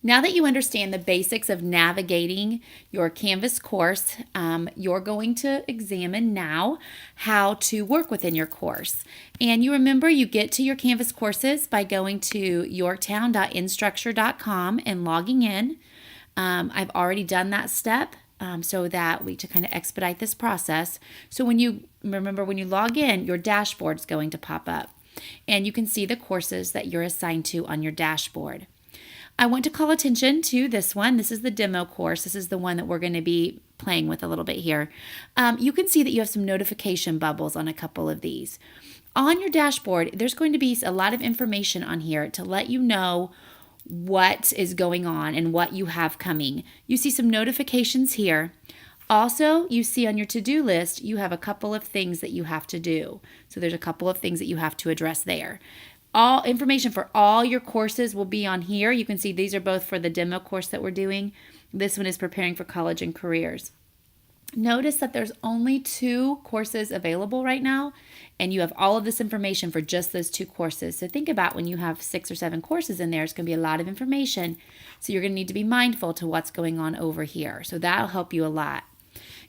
Now that you understand the basics of navigating your Canvas course, you're going to examine now how to work within your course. And you remember you get to your Canvas courses by going to yorktown.instructure.com and logging in. I've already done that step so that to kind of expedite this process. So when you log in, your dashboard is going to pop up and you can see the courses that you're assigned to on your dashboard. I want to call attention to this one. This is the demo course. This is the one that we're going to be playing with a little bit here. You can see that you have some notification bubbles on a couple of these. On your dashboard, there's going to be a lot of information on here to let you know what is going on and what you have coming. You see some notifications here. Also, you see on your to-do list, you have a couple of things that you have to do. So there's a couple of things that you have to address there. All information for all your courses will be on here. You can see these are both for the demo course that we're doing. This one is preparing for college and careers. Notice that there's only 2 courses available right now, and you have all of this information for just those 2 courses. So think about when you have 6 or 7 courses in there, it's going to be a lot of information. So you're going to need to be mindful to what's going on over here. So that'll help you a lot.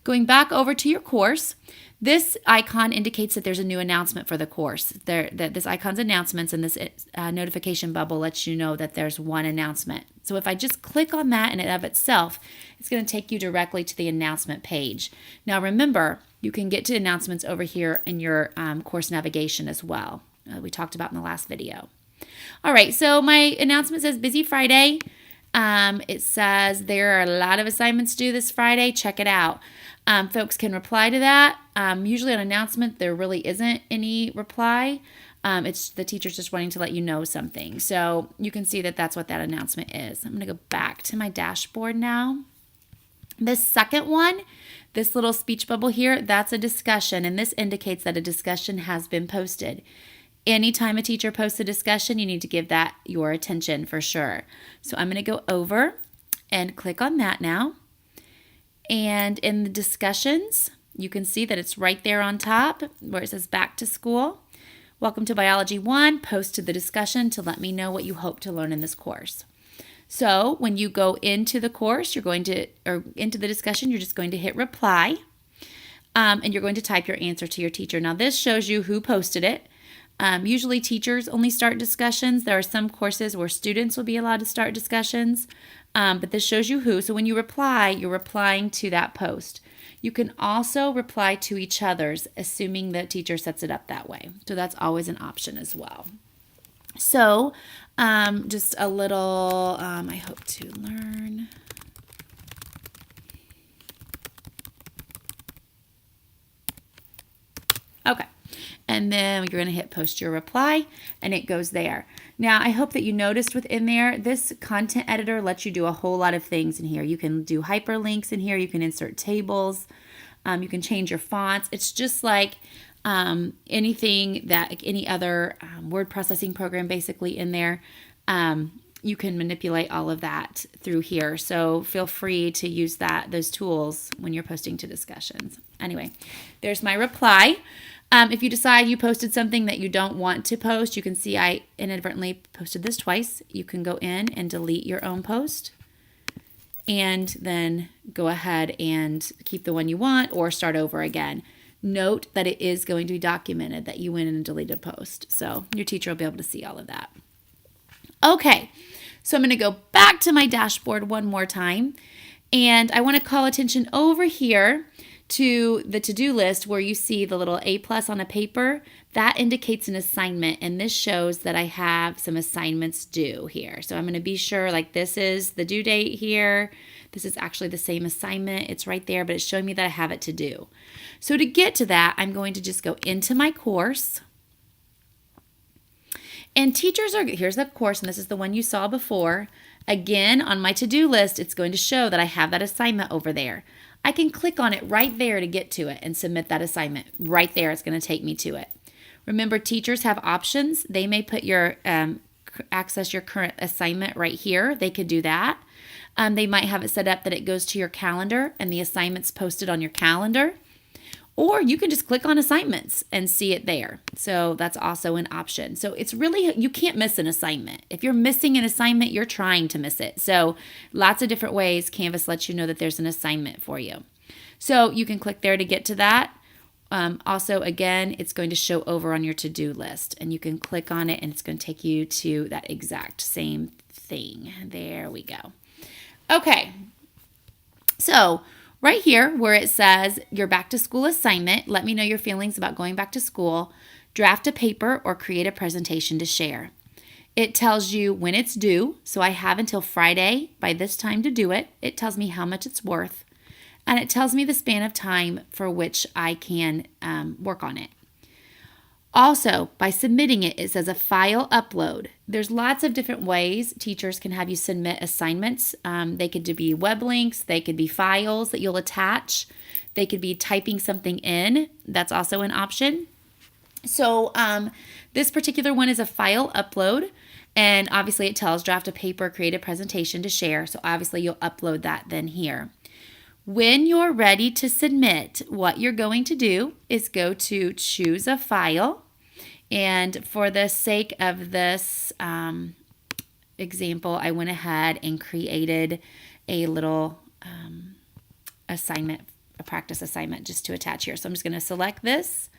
Going back over to your course, this icon indicates that there's a new announcement for the course. This icon's announcements and this notification bubble lets you know that there's one announcement. So if I just click on that in and of itself, it's going to take you directly to the announcement page. Now remember, you can get to announcements over here in your course navigation as well. We talked about in the last video. All right, so my announcement says Busy Friday. It says there are a lot of assignments due this Friday. Check it out. Folks can reply to that. Usually on announcement, there really isn't any reply. It's the teacher's just wanting to let you know something. So you can see that that's what that announcement is. I'm going to go back to my dashboard now. This second one, this little speech bubble here, that's a discussion, and this indicates that a discussion has been posted. Anytime a teacher posts a discussion, you need to give that your attention for sure. So I'm going to go over and click on that now. And in the discussions, you can see that it's right there on top where it says back to school. Welcome to Biology 1, posted the discussion to let me know what you hope to learn in this course. So when you go into the course, into the discussion, you're just going to hit reply. And you're going to type your answer to your teacher. Now this shows you who posted it. Usually teachers only start discussions. There are some courses where students will be allowed to start discussions, but this shows you who. So when you reply, you're replying to that post. You can also reply to each other's, assuming the teacher sets it up that way. So that's always an option as well. So just a little, I hope to learn. Okay. And then you're going to hit post your reply and it goes there. Now, I hope that you noticed within there, this content editor lets you do a whole lot of things in here. You can do hyperlinks in here. You can insert tables. You can change your fonts. It's just like anything that any other word processing program basically in there. You can manipulate all of that through here. So feel free to use those tools when you're posting to discussions. Anyway, there's my reply. If you decide you posted something that you don't want to post, you can see I inadvertently posted this twice. You can go in and delete your own post and then go ahead and keep the one you want or start over again. Note that it is going to be documented that you went in and deleted a post. So your teacher will be able to see all of that. Okay, so I'm going to go back to my dashboard one more time. And I want to call attention over here to the to-do list where you see the little A+ on a paper. That indicates an assignment, and this shows that I have some assignments due here. So I'm going to be sure, like this is the due date here. This is actually the same assignment. It's right there, but it's showing me that I have it to do. So to get to that, I'm going to just go into my course. And here's the course, and this is the one you saw before. Again, on my to-do list, it's going to show that I have that assignment over there. I can click on it right there to get to it and submit that assignment. Right there, it's going to take me to it. Remember, teachers have options. They may put access your current assignment right here. They could do that. They might have it set up that it goes to your calendar and the assignment's posted on your calendar. Or you can just click on assignments and see it there. So that's also an option. So it's really, you can't miss an assignment. If you're missing an assignment, you're trying to miss it. So lots of different ways Canvas lets you know that there's an assignment for you. So you can click there to get to that. Also, again, it's going to show over on your to-do list, and you can click on it and it's going to take you to that exact same thing. There we go. Okay. So right here where it says your back to school assignment, let me know your feelings about going back to school, draft a paper or create a presentation to share. It tells you when it's due. So I have until Friday by this time to do it. It tells me how much it's worth. And it tells me the span of time for which I can work on it. Also, by submitting it, it says a file upload. There's lots of different ways teachers can have you submit assignments. They could be web links. They could be files that you'll attach. They could be typing something in. That's also an option. So this particular one is a file upload. And obviously it tells draft a paper, create a presentation to share. So obviously you'll upload that then here. When you're ready to submit, what you're going to do is go to choose a file. And for the sake of this example, I went ahead and created a little assignment, a practice assignment just to attach here. So I'm just going to select this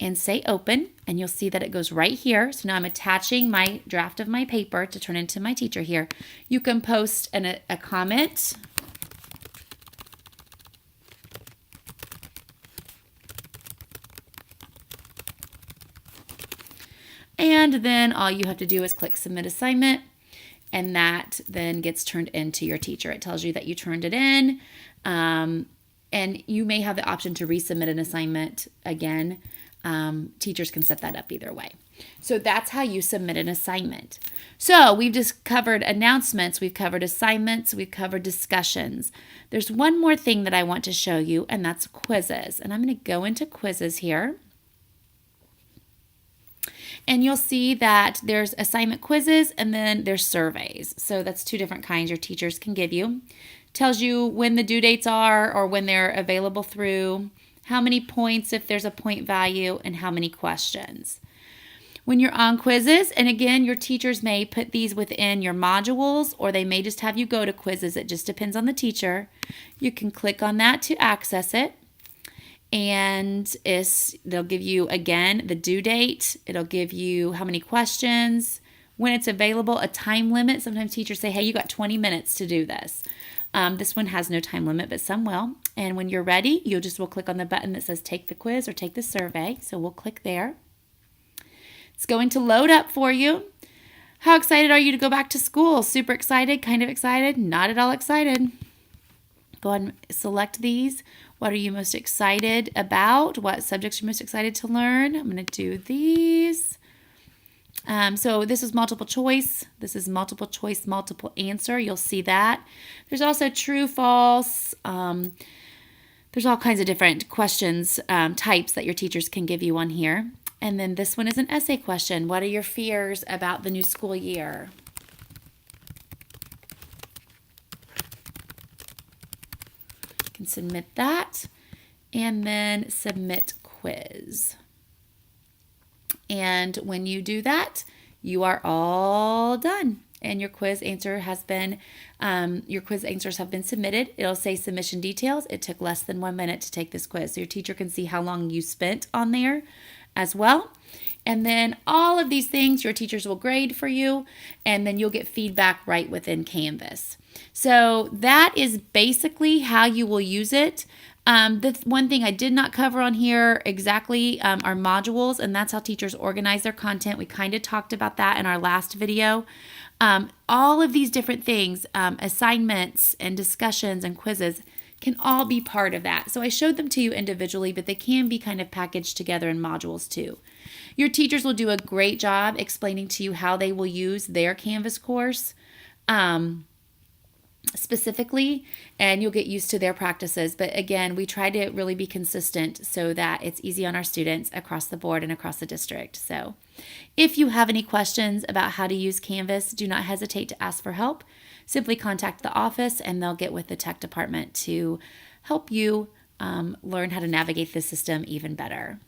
and say open, and you'll see that it goes right here. So now I'm attaching my draft of my paper to turn into my teacher here. You can post a comment. And then all you have to do is click submit assignment, and that then gets turned into your teacher. It tells you that you turned it in, and you may have the option to resubmit an assignment again. Teachers can set that up either way. So that's how you submit an assignment. So we've just covered announcements, we've covered assignments, we've covered discussions. There's one more thing that I want to show you, and that's quizzes. And I'm going to go into quizzes here. And you'll see that there's assignment quizzes and then there's surveys. So that's two different kinds your teachers can give you. Tells you when the due dates are or when they're available through, how many points if there's a point value, and how many questions. When you're on quizzes, and again, your teachers may put these within your modules or they may just have you go to quizzes. It just depends on the teacher. You can click on that to access it. And they'll give you, again, the due date. It'll give you how many questions, when it's available, a time limit. Sometimes teachers say, hey, you got 20 minutes to do this. This one has no time limit, but some will. And when you're ready, will click on the button that says take the quiz or take the survey. So we'll click there. It's going to load up for you. How excited are you to go back to school? Super excited, kind of excited, not at all excited. Go ahead and select these. What are you most excited about? What subjects are you most excited to learn? I'm going to do these. So this is multiple choice. This is multiple choice, multiple answer. You'll see that. There's also true, false. There's all kinds of different questions, types that your teachers can give you on here. And then this one is an essay question. What are your fears about the new school year? Can submit that, and then submit quiz. And when you do that, you are all done, and your quiz answers have been submitted. It'll say submission details. It took less than 1 minute to take this quiz, so your teacher can see how long you spent on there as well. And then all of these things your teachers will grade for you, and then you'll get feedback right within Canvas. So that is basically how you will use it. The one thing I did not cover on here exactly are modules, and that's how teachers organize their content. We kind of talked about that in our last video. All of these different things, assignments and discussions and quizzes, can all be part of that. So I showed them to you individually, but they can be kind of packaged together in modules too. Your teachers will do a great job explaining to you how they will use their Canvas course specifically, and you'll get used to their practices. But again, we try to really be consistent so that it's easy on our students across the board and across the district. So if you have any questions about how to use Canvas, do not hesitate to ask for help. Simply contact the office and they'll get with the tech department to help you learn how to navigate the system even better.